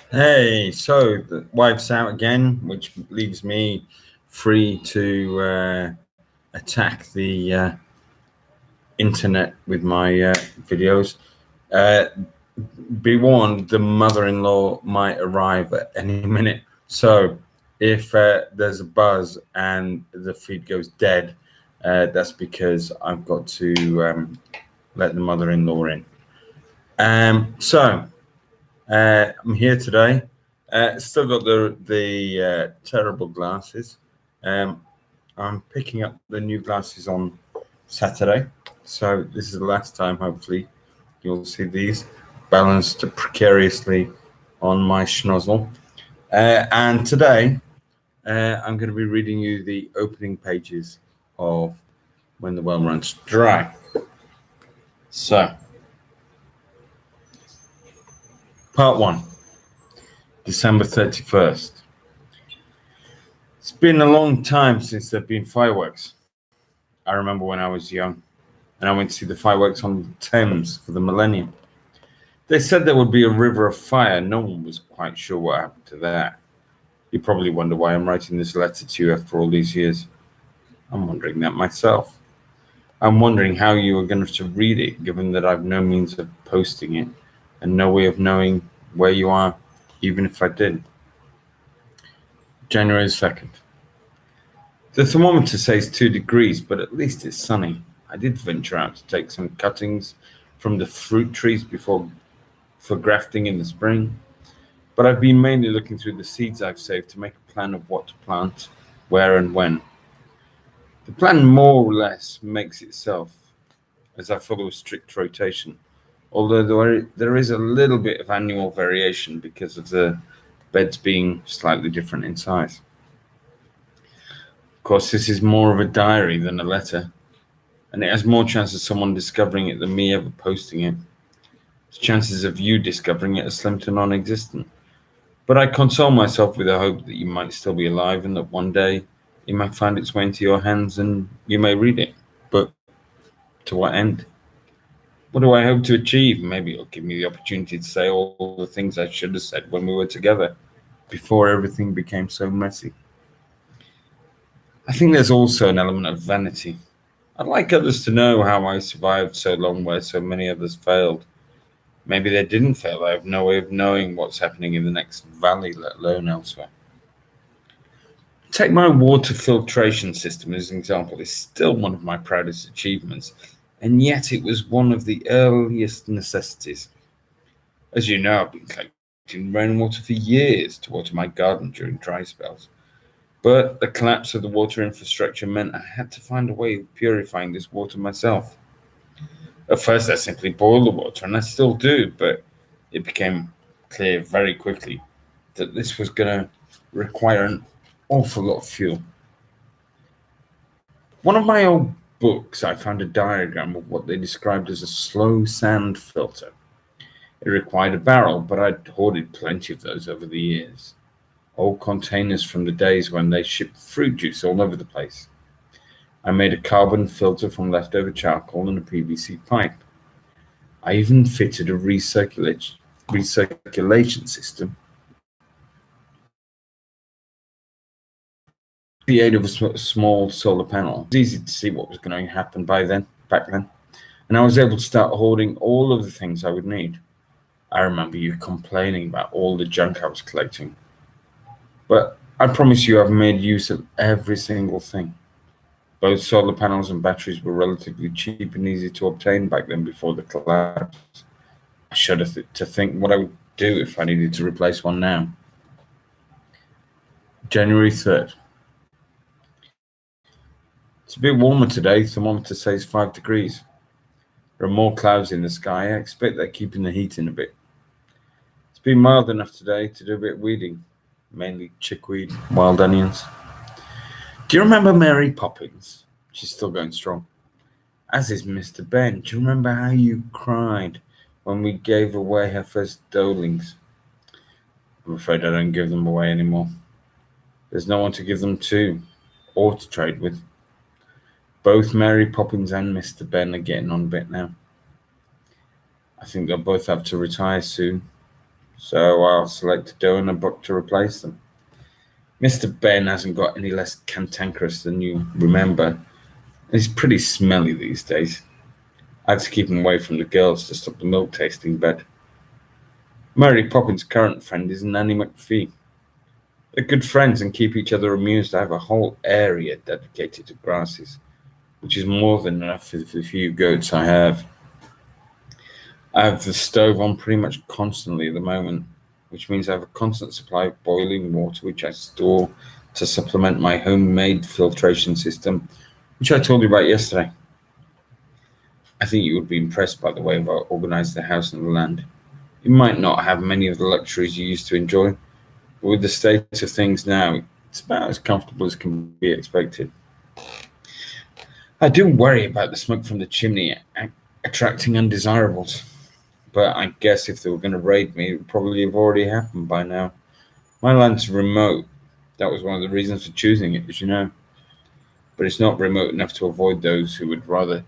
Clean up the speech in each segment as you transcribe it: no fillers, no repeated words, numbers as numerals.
Hey, so the wife's out again, which leaves me free to attack the internet with my videos. Uh, be warned, the mother-in-law might arrive at any minute. So if there's a buzz and the feed goes dead, that's because I've got to let the mother-in-law in. So I'm here today. Still got the terrible glasses. Um, I'm picking up the new glasses on Saturday, so this is the last time. Hopefully, you'll see these balanced precariously on my schnozzle. And today, I'm going to be reading you the opening pages of When the Well Runs Dry. So, part one, December 31st. It's been a long time since there have been fireworks. I remember when I was young and I went to see the fireworks on the Thames for the millennium. They said there would be a river of fire. No one was quite sure what happened to that. You probably wonder why I'm writing this letter to you after all these years. I'm wondering that myself. I'm wondering how you are going to read it, given that I've no means of posting it and no way of knowing where you are, even if I did. January 2nd. The thermometer says 2 degrees, but at least it's sunny. I did venture out to take some cuttings from the fruit trees for grafting in the spring, but I've been mainly looking through the seeds I've saved to make a plan of what to plant, where and when. The plan more or less makes itself as I follow a strict rotation, although there is a little bit of annual variation because of the beds being slightly different in size. Of course, this is more of a diary than a letter, and it has more chance of someone discovering it than me ever posting it. The chances of you discovering it are slim to non-existent. But I console myself with the hope that you might still be alive and that one day it might find its way into your hands and you may read it. But to what end? What do I hope to achieve? Maybe it'll give me the opportunity to say all the things I should have said when we were together, before everything became so messy. I think there's also an element of vanity. I'd like others to know how I survived so long where so many others failed. Maybe they didn't fail. I have no way of knowing what's happening in the next valley, let alone elsewhere. Take my water filtration system as an example. It's still one of my proudest achievements, and yet it was one of the earliest necessities. As you know, I've been collecting rainwater for years to water my garden during dry spells. But the collapse of the water infrastructure meant I had to find a way of purifying this water myself. At first, I simply boiled the water, and I still do, but it became clear very quickly that this was going to require an awful lot of fuel. One of my old books, I found a diagram of what they described as a slow sand filter. It required a barrel, but I'd hoarded plenty of those over the years. Old containers from the days when they shipped fruit juice all over the place. I made a carbon filter from leftover charcoal and a PVC pipe. I even fitted a recirculation system with the aid of a small solar panel. It was easy to see what was going to happen back then, and I was able to start hoarding all of the things I would need. I remember you complaining about all the junk I was collecting, but I promise you I've made use of every single thing. Both solar panels and batteries were relatively cheap and easy to obtain back then before the collapse. I shudder to think what I would do if I needed to replace one now. January 3rd. It's a bit warmer today. Thermometer says 5 degrees. There are more clouds in the sky. I expect they're keeping the heat in a bit. It's been mild enough today to do a bit of weeding, mainly chickweed, wild onions. Do you remember Mary Poppins? She's still going strong. As is Mr. Ben. Do you remember how you cried when we gave away her first dolings? I'm afraid I don't give them away anymore. There's no one to give them to, or to trade with. Both Mary Poppins and Mr. Ben are getting on a bit now. I think they'll both have to retire soon. so I'll select a dough and a buck to replace them. Mr. Ben hasn't got any less cantankerous than you remember. He's pretty smelly these days. I have to keep him away from the girls to stop the milk tasting bad. Mary Poppins' current friend is Nanny McPhee. They're good friends and keep each other amused. I have a whole area dedicated to grasses, which is more than enough for the few goats I have. I have the stove on pretty much constantly at the moment, which means I have a constant supply of boiling water, which I store to supplement my homemade filtration system, which I told you about yesterday. I think you would be impressed by the way I've organized the house and the land. You might not have many of the luxuries you used to enjoy, but with the state of things now, it's about as comfortable as can be expected. I do worry about the smoke from the chimney attracting undesirables, but I guess if they were going to raid me, it would probably have already happened by now. My land's remote. That was one of the reasons for choosing it, as you know. But it's not remote enough to avoid those who would rather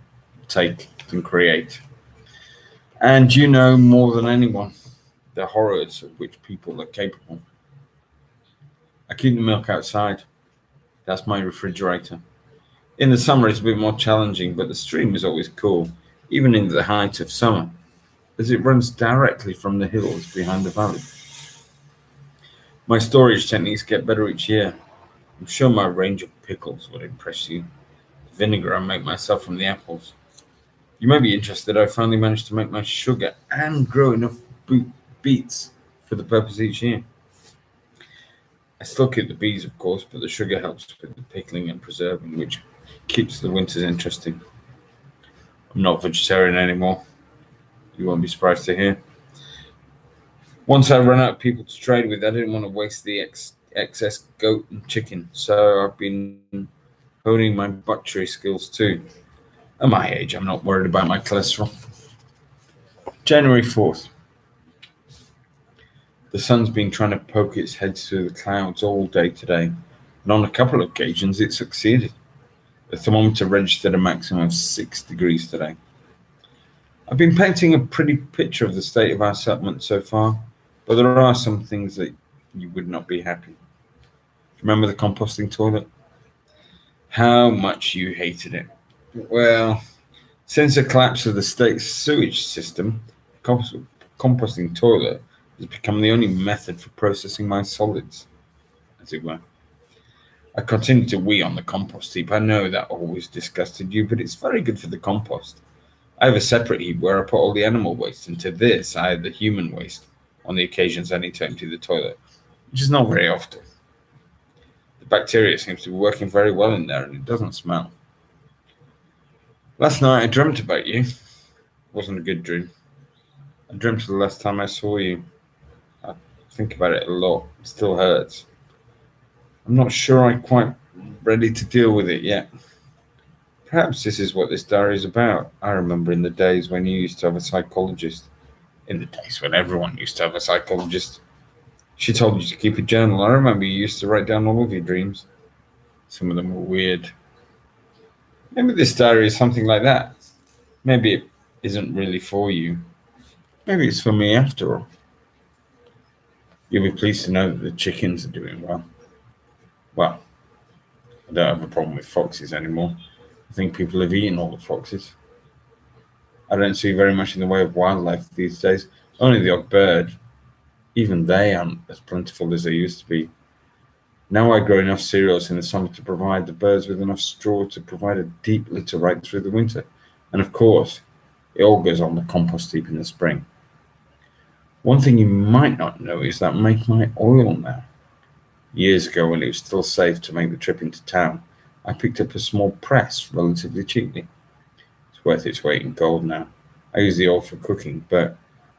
take than create. And you know more than anyone the horrors of which people are capable. I keep the milk outside. That's my refrigerator. In the summer, it's a bit more challenging, but the stream is always cool, even in the height of summer, as it runs directly from the hills behind the valley. My storage techniques get better each year. I'm sure my range of pickles would impress you. The vinegar I make myself from the apples. You may be interested, I finally managed to make my sugar and grow enough beets for the purpose each year. I still keep the bees, of course, but the sugar helps with the pickling and preserving, which keeps the winters interesting. I'm not vegetarian anymore. You won't be surprised to hear. Once I ran out of people to trade with, I didn't want to waste the excess goat and chicken, so I've been honing my butchery skills too. At my age, I'm not worried about my cholesterol. January 4th. The sun's been trying to poke its head through the clouds all day today, and on a couple of occasions it succeeded. The thermometer registered a maximum of 6 degrees today. I've been painting a pretty picture of the state of our settlement so far, but there are some things that you would not be happy. Remember the composting toilet? How much you hated it. Well, since the collapse of the state's sewage system, composting toilet has become the only method for processing my solids, as it were. I continue to wee on the compost heap. I know that always disgusted you, but it's very good for the compost. I have a separate heap where I put all the animal waste, and to this I add the human waste on the occasions I need to empty the toilet, which is not very often. The bacteria seems to be working very well in there, and it doesn't smell. Last night I dreamt about you. It wasn't a good dream. I dreamt of the last time I saw you. I think about it a lot. It still hurts. I'm not sure I'm quite ready to deal with it yet. Perhaps this is what this diary is about. I remember in the days when you used to have a psychologist. In the days when everyone used to have a psychologist. She told you to keep a journal. I remember you used to write down all of your dreams. Some of them were weird. Maybe this diary is something like that. Maybe it isn't really for you. Maybe it's for me after all. You'll be pleased to know that the chickens are doing well. Well, I don't have a problem with foxes anymore. I think people have eaten all the foxes. I don't see very much in the way of wildlife these days. Only the odd bird. Even they aren't as plentiful as they used to be. Now I grow enough cereals in the summer to provide the birds with enough straw to provide a deep litter right through the winter. And of course, it all goes on the compost heap in the spring. One thing you might not know is that I make my oil now. Years ago, when it was still safe to make the trip into town, I picked up a small press relatively cheaply. It's worth its weight in gold now. I use the oil for cooking, but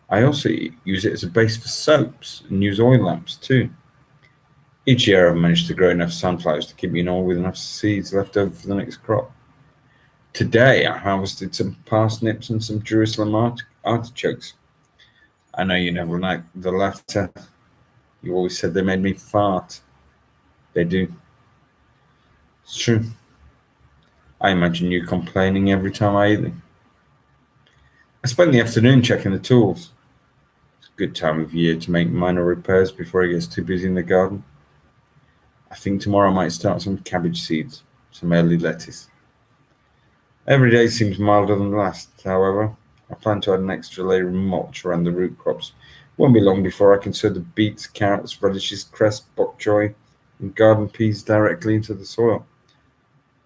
I also use it as a base for soaps and use oil lamps too. Each year I've managed to grow enough sunflowers to keep me in all with enough seeds left over for the next crop. Today I harvested some parsnips and some Jerusalem artichokes. I know you never liked the latter. You always said they made me fart. They do. It's true. I imagine you complaining every time I eat them. I spent the afternoon checking the tools. It's Good time of year to make minor repairs before it gets too busy in the garden. I think tomorrow I might start some cabbage seeds, some early lettuce. Every day seems milder than the last, however. I plan to add an extra layer of mulch around the root crops. Won't be long before I can sow the beets, carrots, radishes, cress, bok choy, and garden peas directly into the soil.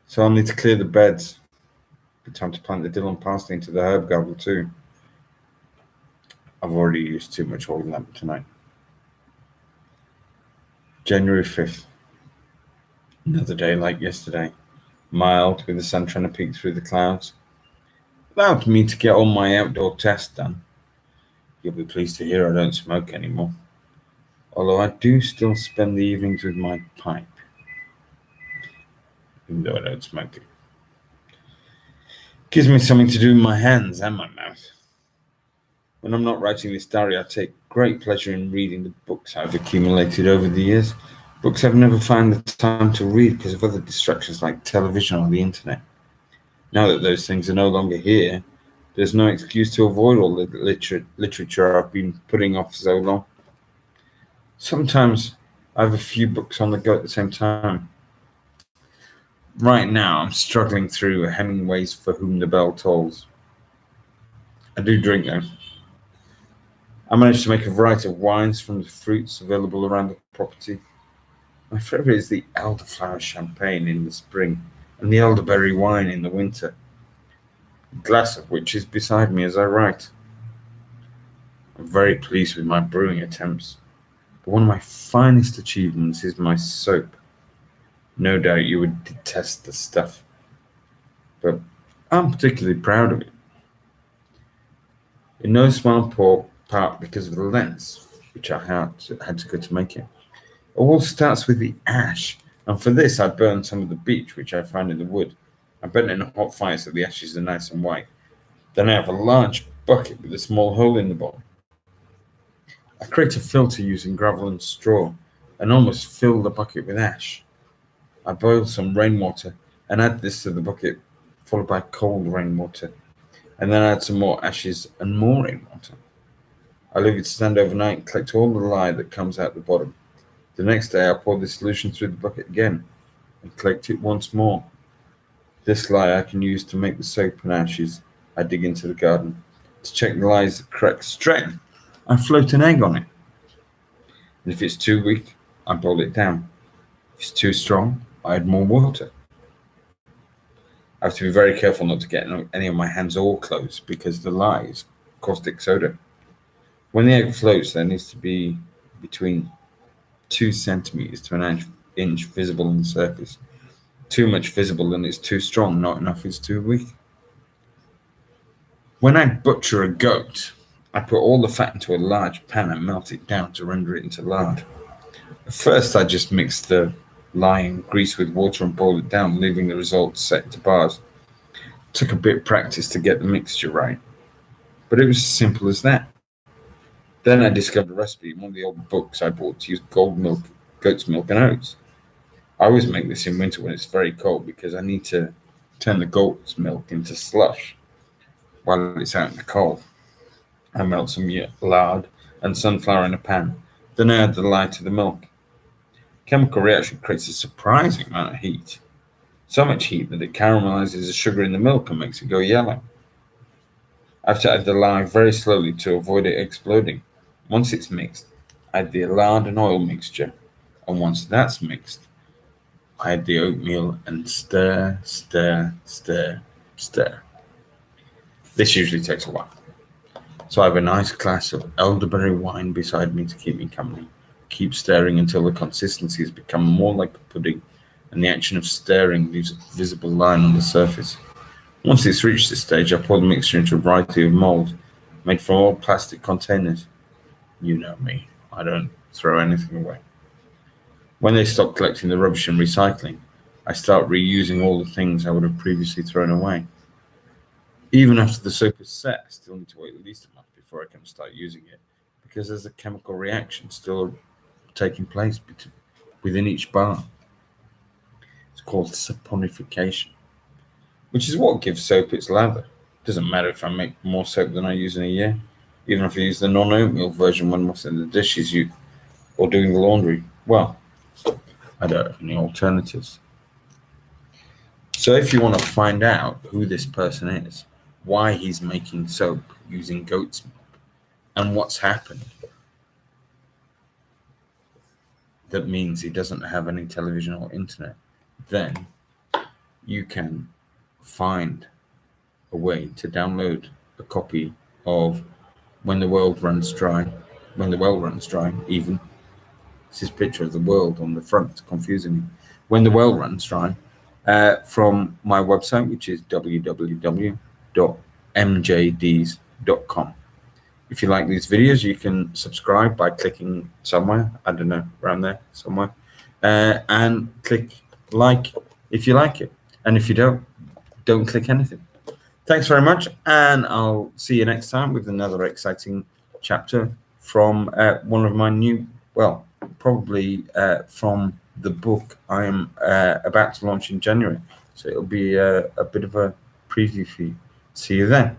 So I'll need to clear the beds. Be time to plant the dill and parsley into the herb garden too. I've already used too much oil lamp tonight. January 5th. Another day like yesterday. Mild, with the sun trying to peek through the clouds. Allowed me to get all my outdoor tests done. You'll be pleased to hear I don't smoke anymore. Although I do still spend the evenings with my pipe. Even though I don't smoke it. Gives me something to do with my hands and my mouth. When I'm not writing this diary, I take great pleasure in reading the books I've accumulated over the years. Books I've never found the time to read because of other distractions like television or the internet. Now that those things are no longer here, there's no excuse to avoid all the literature I've been putting off so long. Sometimes I have a few books on the go at the same time. Right now, I'm struggling through Hemingway's For Whom the Bell Tolls. I do drink though. I managed to make a variety of wines from the fruits available around the property. My favourite is the elderflower champagne in the spring and the elderberry wine in the winter, a glass of which is beside me as I write. I'm very pleased with my brewing attempts, but one of my finest achievements is my soap. No doubt you would detest the stuff, but I'm particularly proud of it. In no small part because of the lens, which I had to go to make it. It all starts with the ash, and for this I burned some of the beech which I found in the wood. I burnt it in a hot fire so the ashes are nice and white. Then I have a large bucket with a small hole in the bottom. I create a filter using gravel and straw, and almost fill the bucket with ash. I boil some rainwater and add this to the bucket, followed by cold rainwater, and then add some more ashes and more rainwater. I leave it to stand overnight and collect all the lye that comes out the bottom. The next day I pour this solution through the bucket again and collect it once more. This lye I can use to make the soap and ashes I dig into the garden. To check the lye is the correct strength, I float an egg on it. And if it's too weak, I boil it down. If it's too strong, I add more water. I have to be very careful not to get any of my hands or clothes because the lye is caustic soda. When the egg floats, there needs to be between 2 centimeters to an inch visible on the surface. Too much visible and it's too strong, not enough is too weak. When I butcher a goat, I put all the fat into a large pan and melt it down to render it into lard. At first I just mix the lye and grease with water and boil it down, leaving the result set into bars. It took a bit of practice to get the mixture right, but it was as simple as that. Then I discovered a recipe in one of the old books I bought to use goat's milk and oats. I always make this in winter when it's very cold because I need to turn the goat's milk into slush while it's out in the cold. I melt some lard and sunflower in a pan, then I add the lye to the milk. Chemical reaction creates a surprising amount of heat. So much heat that it caramelizes the sugar in the milk and makes it go yellow. I have to add the lye very slowly to avoid it exploding. Once it's mixed, add the lard and oil mixture, and once that's mixed, I add the oatmeal and stir, stir, stir, stir. This usually takes a while. So I have a nice glass of elderberry wine beside me to keep me company. Keep stirring until the consistency has become more like a pudding, and the action of stirring leaves a visible line on the surface. Once it's reached this stage, I pour the mixture into a variety of molds made from old plastic containers. You know me, I don't throw anything away. When they stop collecting the rubbish and recycling, I start reusing all the things I would have previously thrown away. Even after the soap is set, I still need to wait at least a month before I can start using it because there's a chemical reaction still taking place within each bar. It's called saponification, which is what gives soap its lather. Doesn't matter if I make more soap than I use in a year. even if you use the non-oatmeal version when washing the dishes or doing the laundry. Well, I don't have any alternatives. So if you want to find out who this person is, why he's making soap using goat's milk, and what's happened, that means he doesn't have any television or internet, then you can find a way to download a copy of When the World Runs Dry, When the Well Runs Dry, even. It's his picture of the world on the front, confusing me. When the Well Runs Dry, from my website, which is www.mjdees.com. If you like these videos, you can subscribe by clicking somewhere, I don't know, around there, somewhere, and click like if you like it. And if you don't click anything. Thanks very much, and I'll see you next time with another exciting chapter from one of my new, well, probably from the book I am about to launch in January. So it'll be a bit of a preview for you. See you then.